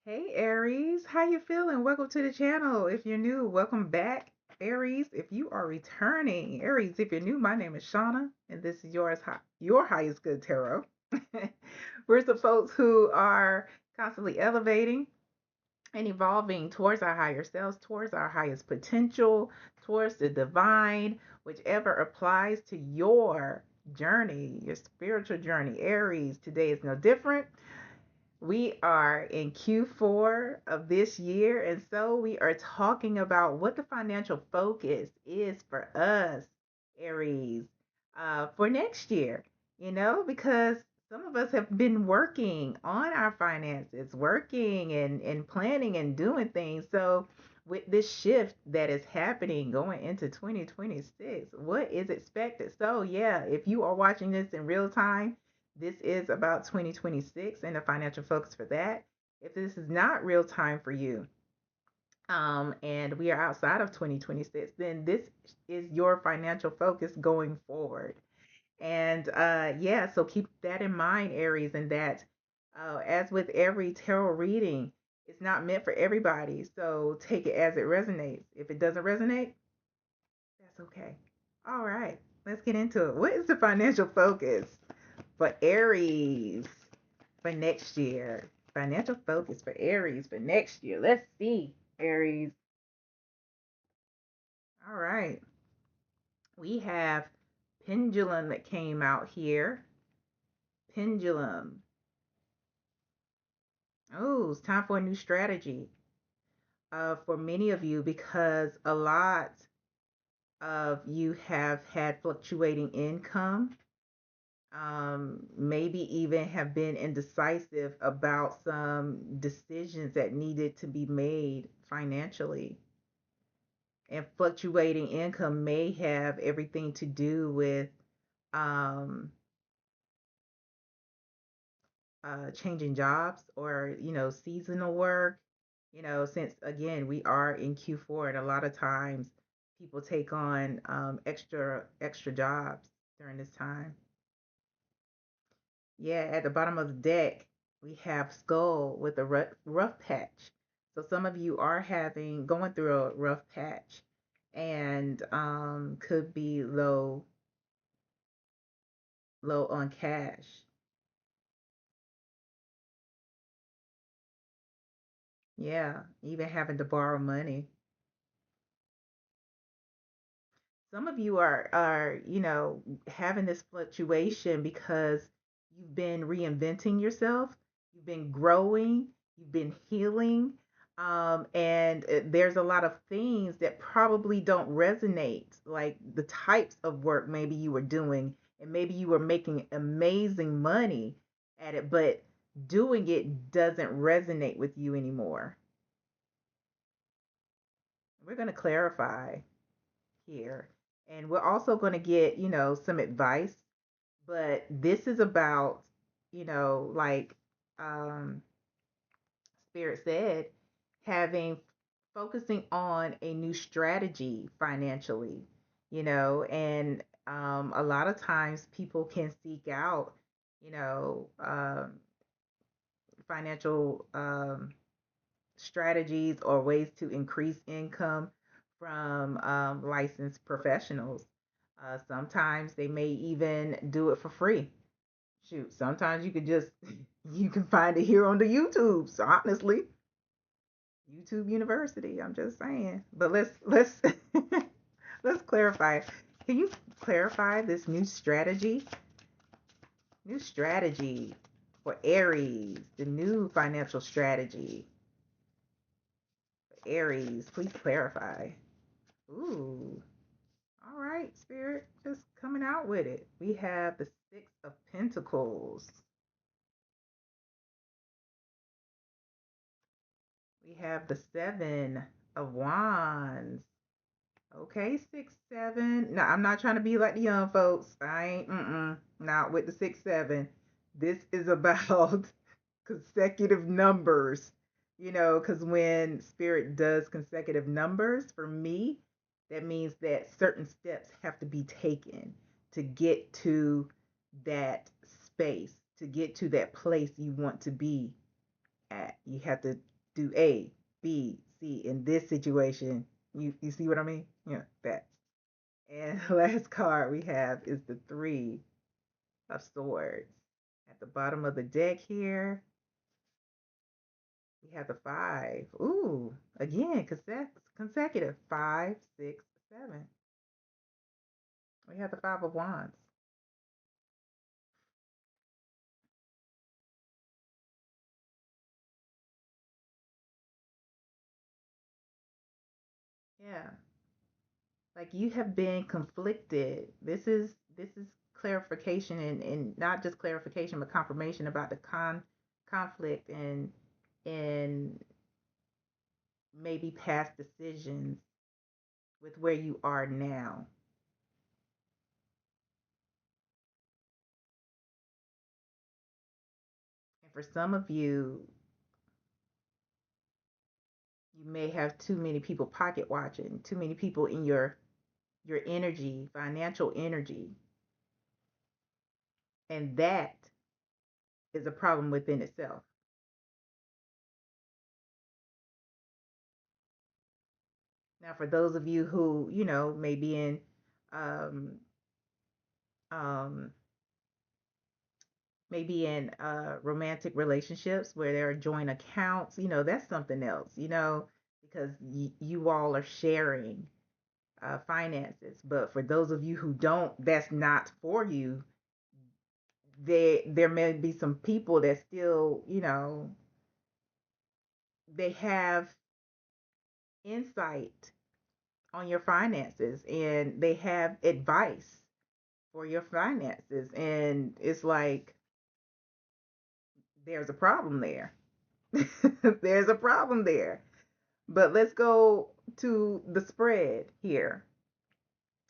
Hey Aries, how you feeling? Welcome to the channel. If you're new, welcome back. Aries, if you are returning. Aries, if you're new, my name is Shauna, and this is your highest good tarot. We're some folks who are constantly elevating and evolving towards our higher selves, towards our highest potential, towards the divine, whichever applies to your journey, your spiritual journey. Aries, today is no different. We are in Q4 of this year, and so we are talking about what the financial focus is for us, Aries, for next year. Because some of us have been working on our finances, working and planning and doing things. So, with this shift that is happening going into 2026, what is expected? So, yeah, if you are watching this in real time, this is about 2026 and the financial focus for that. If this is not real time for you, and we are outside of 2026, then this is your financial focus going forward. And yeah, so keep that in mind, Aries, and that as with every tarot reading, it's not meant for everybody. So take it as it resonates. If it doesn't resonate, that's okay. All right, let's get into it. What is the financial focus for Aries for next year? Financial focus for Aries for next year. Let's see, Aries. All right. We have Pendulum that came out here. Pendulum. Oh, it's time for a new strategy for many of you because a lot of you have had fluctuating income, maybe even have been indecisive about some decisions that needed to be made financially. And fluctuating income may have everything to do with um, changing jobs or, seasonal work. Since again, we are in Q4, and a lot of times people take on extra jobs during this time. Yeah, at the bottom of the deck, we have skull with a rough patch. So some of you are having going through a rough patch and could be low on cash. Yeah, even having to borrow money. Some of you are, having this fluctuation because you've been reinventing yourself, you've been growing, you've been healing, and there's a lot of things that probably don't resonate, like the types of work maybe you were doing, and maybe you were making amazing money at it, but doing it doesn't resonate with you anymore. We're going to clarify here. And we're also going to get, some advice, but this is about, like um Spirit said, having focusing on a new strategy financially, and a lot of times people can seek out, financial strategies or ways to increase income from licensed professionals. Sometimes they may even do it for free. Shoot, sometimes you could just you can find it here on the YouTube. So honestly, YouTube University. I'm just saying. But let's let's clarify. Can you clarify this new strategy? New strategy for Aries. The new financial strategy. Aries, please clarify. Ooh, all right, Spirit, just coming out with it. We have the Six of Pentacles. We have the Seven of Wands. Okay, 6, 7. Now, I'm not trying to be like the young folks. I ain't, not with the 6, 7. This is about consecutive numbers, because when Spirit does consecutive numbers, for me, that means that certain steps have to be taken to get to that space, to get to that place you want to be at, you have to do A, B, C. In this situation, you see what I mean? Yeah, that. And the last card we have is the Three of Swords. At the bottom of the deck here, we have the Five. Ooh, again, consecutive. Five, six, seven. We have the Five of Wands. Yeah, like you have been conflicted. This is clarification, and not just clarification but confirmation about the conflict and maybe past decisions with where you are now. And for some of you, you may have too many people pocket watching, too many people in your energy, financial energy, and that is a problem within itself. Now, for those of you who may be in um, um, maybe in romantic relationships where there are joint accounts, that's something else, because you all are sharing finances. But for those of you who don't, that's not for you. There may be some people that still, they have insight on your finances and they have advice for your finances. And it's like there's a problem there. There's a problem there. But let's go to the spread here.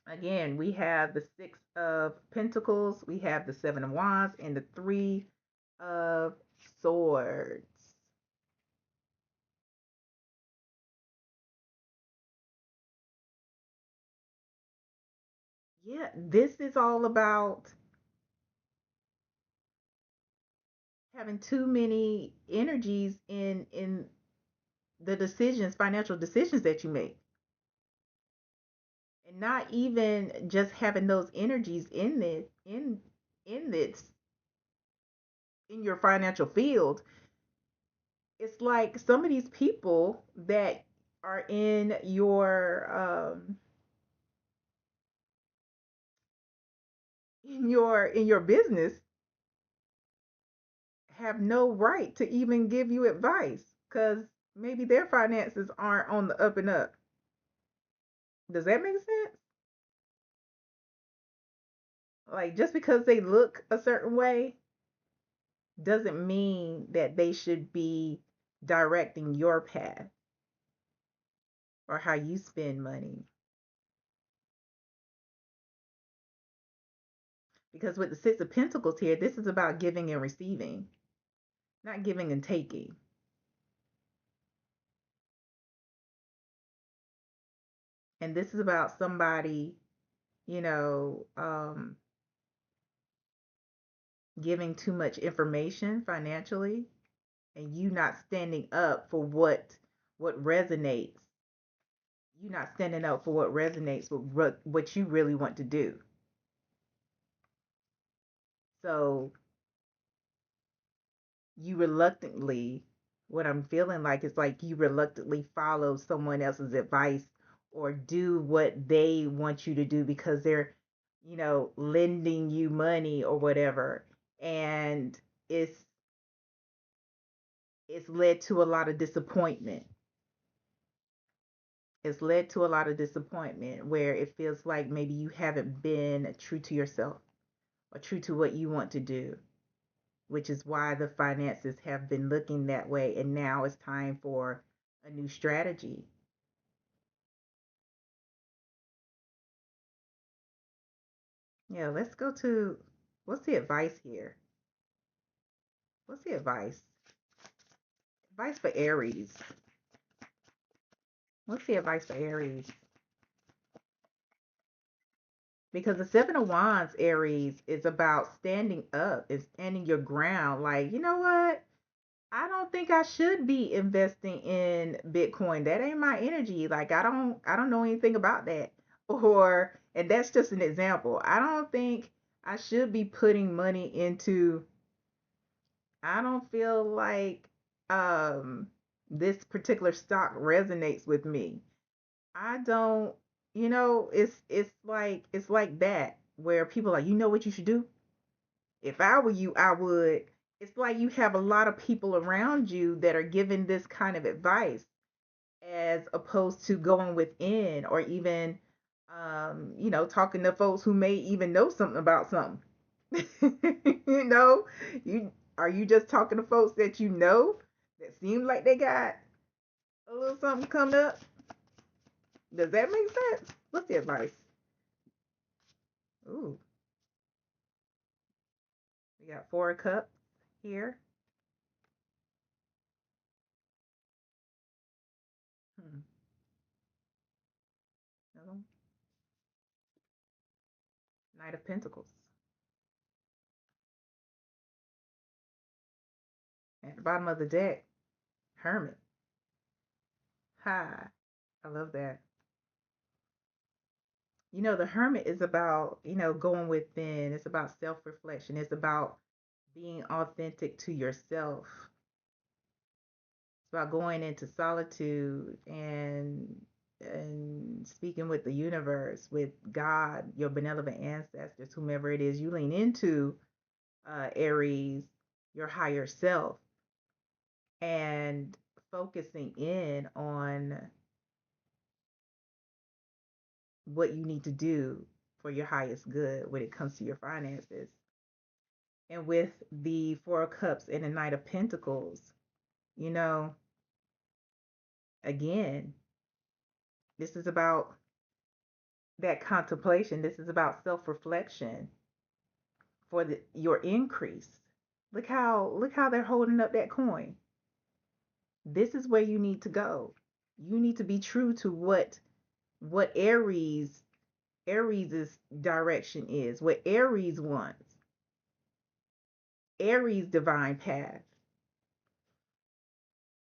Again, we have the Six of Pentacles, we have the Seven of Wands, and the Three of Swords. Yeah, this is all about having too many energies in the decisions, financial decisions that you make. And not even just having those energies in this in your financial field. It's like some of these people that are in your business have no right to even give you advice because maybe their finances aren't on the up and up. Does that make sense? Like just because they look a certain way doesn't mean that they should be directing your path or how you spend money. Because with the Six of Pentacles here, this is about giving and receiving, not giving and taking. And this is about somebody, you know, giving too much information financially and you not standing up for what resonates. You not standing up for what resonates with what you really want to do. So you reluctantly, what I'm feeling like is like you reluctantly follow someone else's advice or do what they want you to do because they're, lending you money or whatever. And it's it's led to a lot of disappointment. It's led to a lot of disappointment where it feels like maybe you haven't been true to yourself or true to what you want to do, which is why the finances have been looking that way. And now it's time for a new strategy. Yeah, let's go to what's the advice here? What's the advice? Advice for Aries. What's the advice for Aries? Because the Seven of Wands, Aries, is about standing up and standing your ground. Like, you know what? I don't think I should be investing in Bitcoin. That ain't my energy. Like I don't know anything about that. Or and that's just an example. I don't think I should be putting money into I don't feel like um this particular stock resonates with me. I don't, it's like that where people are like, you know what you should do? If I were you, I would. It's like you have a lot of people around you that are giving this kind of advice as opposed to going within or even talking to folks who may even know something about something. you know, you are you just talking to folks that you know that seem like they got a little something coming up? Does that make sense? What's the advice? Ooh, we got 4 cups here. Hmm. Another Knight of Pentacles. At the bottom of the deck, Hermit. Hi. I love that. The Hermit is about, going within. It's about self-reflection. It's about being authentic to yourself. It's about going into solitude and speaking with the universe, with God, your benevolent ancestors, whomever it is you lean into, Aries, your higher self, and focusing in on what you need to do for your highest good when it comes to your finances. And with the 4 cups and the Knight of Pentacles, you know, again, this is about that contemplation. This is about self-reflection for your increase. Look how they're holding up that coin. This is where you need to go. You need to be true to what Aries' direction is, what Aries wants. Aries divine path.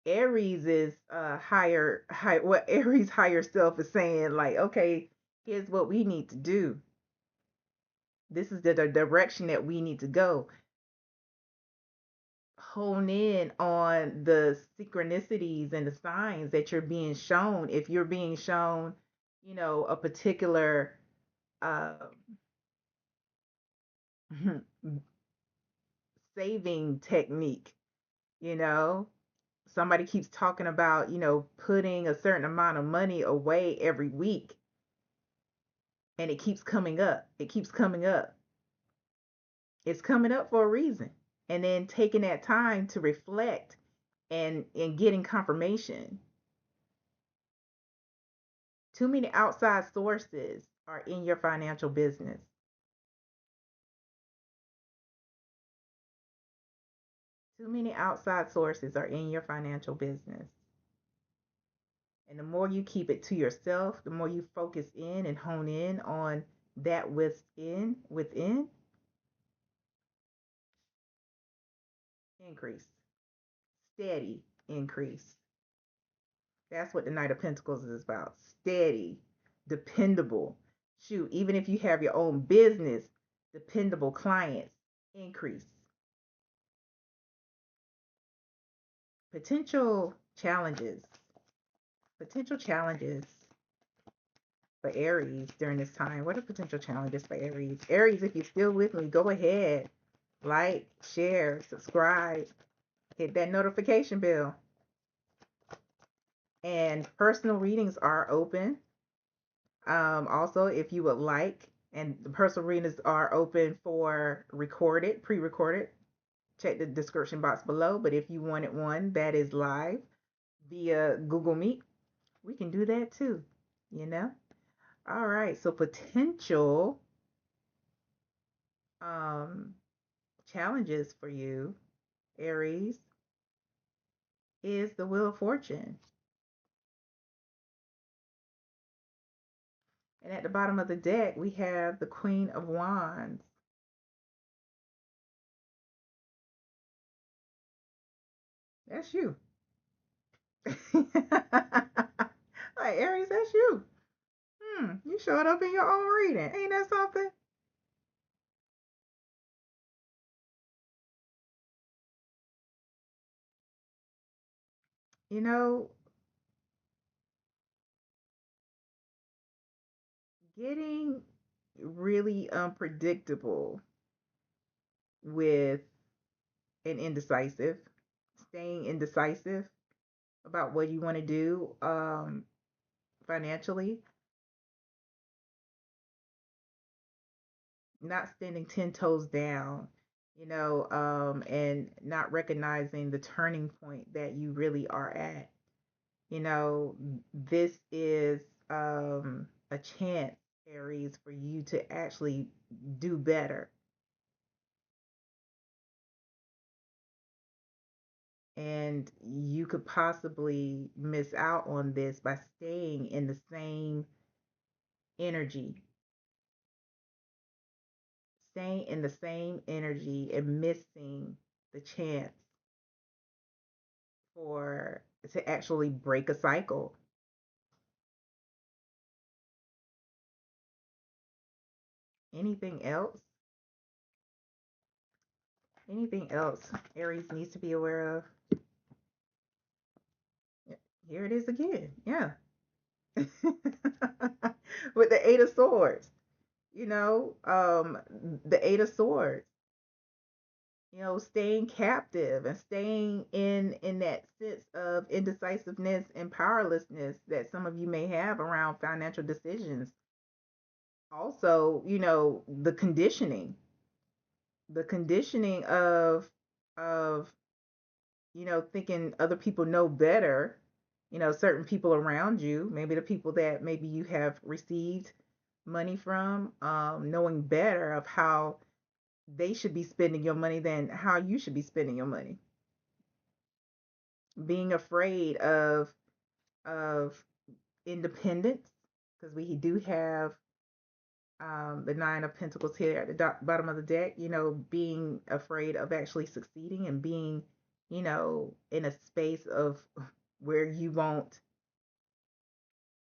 Aries is what Aries higher self is saying, like, okay, here's what we need to do. This is the direction that we need to go. Hone in on the synchronicities and the signs that you're being shown. If you're being shown, a particular uh, saving technique, you know, somebody keeps talking about, putting a certain amount of money away every week and it keeps coming up. It keeps coming up. It's coming up for a reason. And then taking that time to reflect and getting confirmation. Too many outside sources are in your financial business. Too many outside sources are in your financial business. And the more you keep it to yourself, the more you focus in and hone in on that within, increase. Steady increase. That's what the Knight of Pentacles is about. Steady, dependable. Shoot, even if you have your own business, dependable clients, increase. Potential challenges. Potential challenges for Aries during this time. What are potential challenges for Aries? Aries, if you're still with me, go ahead. Like, share, subscribe, hit that notification bell. And personal readings are open. Also, if you would like, and the personal readings are open for pre-recorded, check the description box below. But if you wanted one that is live via Google Meet, we can do that too, you know? All right, so potential um, challenges for you, Aries, is the Wheel of Fortune. And at the bottom of the deck, we have the Queen of Wands. That's you. Like Aries, that's you. You showed up in your own reading. Ain't that something? You know, getting really unpredictable with and indecisive, staying indecisive about what you want to do financially, not standing 10 toes down, and not recognizing the turning point that you really are at. You know, this is a chance, Aries, for you to actually do better. And you could possibly miss out on this by staying in the same energy, staying in the same energy and missing the chance for to actually break a cycle. Anything else? Anything else Aries needs to be aware of? Here it is again. Yeah. With the Eight of Swords, the Eight of Swords, staying captive and staying in that sense of indecisiveness and powerlessness that some of you may have around financial decisions. Also, the conditioning of thinking other people know better, certain people around you, maybe the people that maybe you have received money from, knowing better of how they should be spending your money than how you should be spending your money. Being afraid of independence, because we do have the Nine of Pentacles here at the bottom of the deck. Being afraid of actually succeeding and being, in a space of where you won't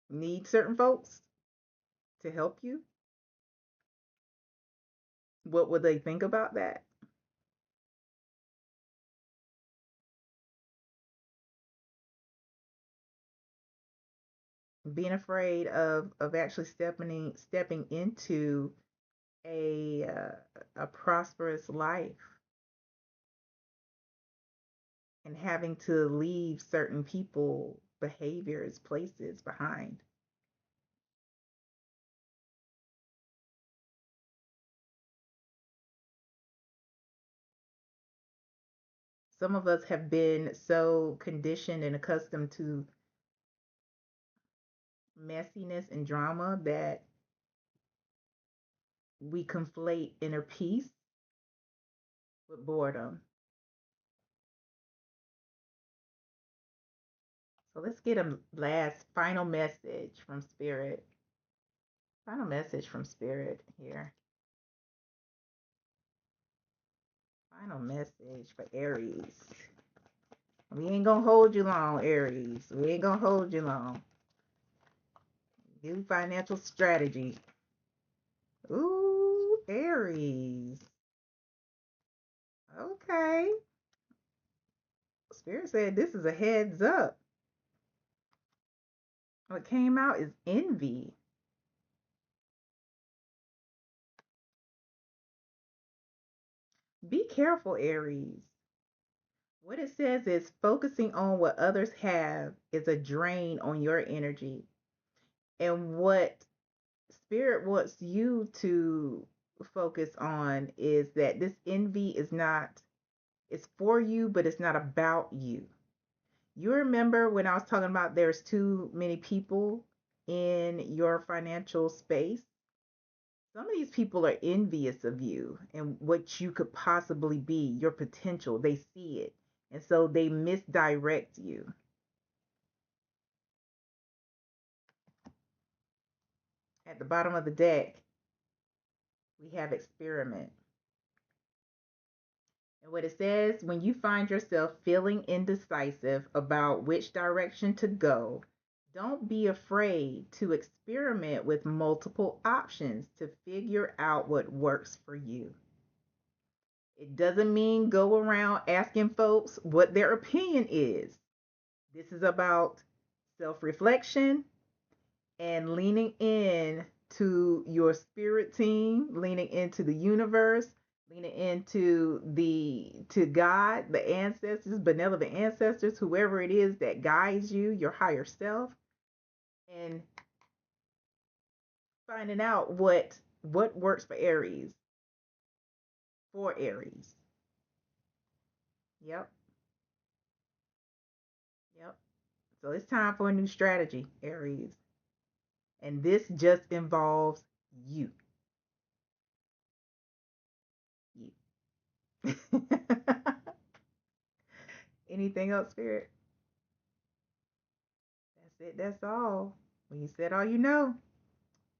need certain folks to help you. What would they think about that? Being afraid of actually stepping into a prosperous life and having to leave certain people, behaviors, places behind. Some of us have been so conditioned and accustomed to messiness and drama that we conflate inner peace with boredom. So let's get a last final message from Spirit. Final message from Spirit here. Final message for Aries. We ain't gonna hold you long, Aries. We ain't gonna hold you long. New financial strategy. Ooh, Aries. Okay. Spirit said this is a heads up. What came out is envy. Be careful, Aries. What it says is focusing on what others have is a drain on your energy. And what Spirit wants you to focus on is that this envy is not, it's for you, but it's not about you. You remember when I was talking about there's too many people in your financial space? Some of these people are envious of you and what you could possibly be, your potential. They see it. And so they misdirect you. At the bottom of the deck, we have experiment. And what it says, when you find yourself feeling indecisive about which direction to go, don't be afraid to experiment with multiple options to figure out what works for you. It doesn't mean go around asking folks what their opinion is. This is about self reflection and leaning in to your spirit team, leaning into the universe, leaning into the to God, the ancestors, benevolent ancestors, whoever it is that guides you, your higher self, and finding out what works for Aries. Yep, yep. So it's time for a new strategy, Aries. And this just involves you. You. Anything else, Spirit? That's it. That's all. When you said all you know,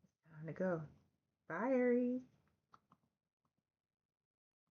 it's time to go. Bye, Aries.